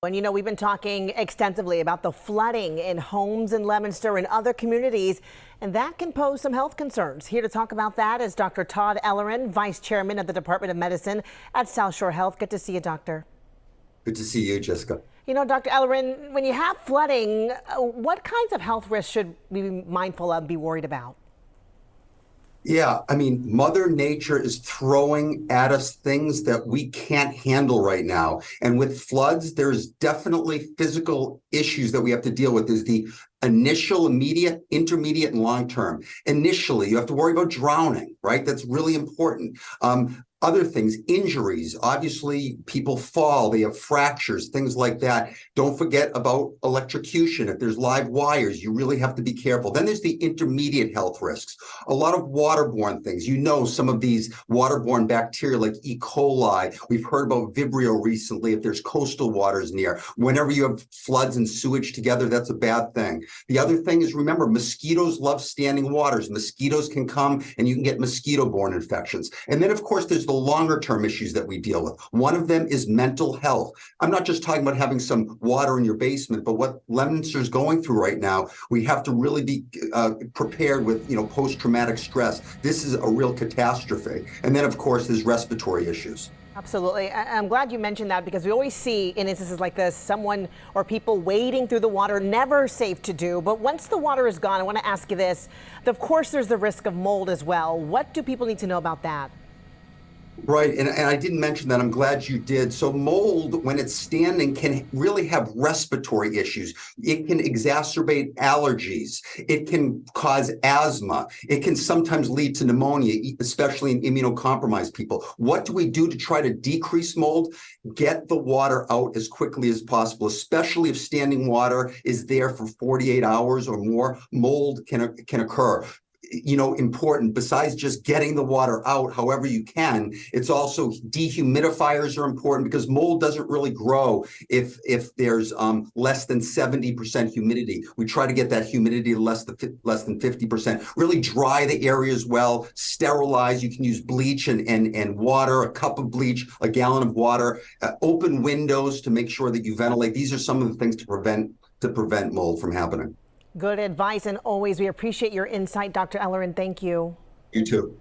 And you know, we've been talking extensively about the flooding in homes in Leominster and other communities, and that can pose some health concerns. Here to talk about that is Dr. Todd Ellerin, Vice Chairman of the Department of Medicine at South Shore Health. Good to see you, Doctor. Good to see you, Jessica. You know, Dr. Ellerin, when you have flooding, what kinds of health risks should we be mindful of, be worried about? Yeah, I mean, Mother Nature is throwing at us things that we can't handle right now. And with floods, there's definitely physical issues that we have to deal with. There's the initial, immediate, intermediate, and long term. Initially, you have to worry about drowning, right? That's really important. Other things, injuries. Obviously, people fall, they have fractures, things like that. Don't forget about electrocution. If there's live wires, you really have to be careful. Then there's the intermediate health risks. A lot of waterborne things. You know, some of these waterborne bacteria like E. coli. We've heard about Vibrio recently. If there's coastal waters near, whenever you have floods and sewage together, that's a bad thing. The other thing is, remember, mosquitoes love standing waters. Mosquitoes can come and you can get mosquito-borne infections. And then, of course, there's the longer term issues that we deal with. One of them is mental health. I'm not just talking about having some water in your basement, but what Leominster is going through right now, we have to really be prepared with, post-traumatic stress. This is a real catastrophe. And then, of course, there's respiratory issues. Absolutely. I'm glad you mentioned that, because we always see in instances like this, someone or people wading through the water, never safe to do. But once the water is gone, I want to ask you this. Of course, there's the risk of mold as well. What do people need to know about that? Right, and I didn't mention that. I'm glad you did. So mold, when it's standing, can really have respiratory issues. It can exacerbate allergies. It can cause asthma. It can sometimes lead to pneumonia, especially in immunocompromised people. What do we do to try to decrease mold? Get the water out as quickly as possible, especially if standing water is there for 48 hours or more. Mold can occur. Important, besides just getting the water out however you can, it's also dehumidifiers are important, because mold doesn't really grow if there's less than 70% humidity. We try to get that humidity to less than 50%. Really dry the areas well, sterilize. You can use bleach and water, a cup of bleach, a gallon of water, open windows to make sure that you ventilate. These are some of the things to prevent mold from happening. Good advice, and always we appreciate your insight, Dr. Ellerin. Thank you. You too.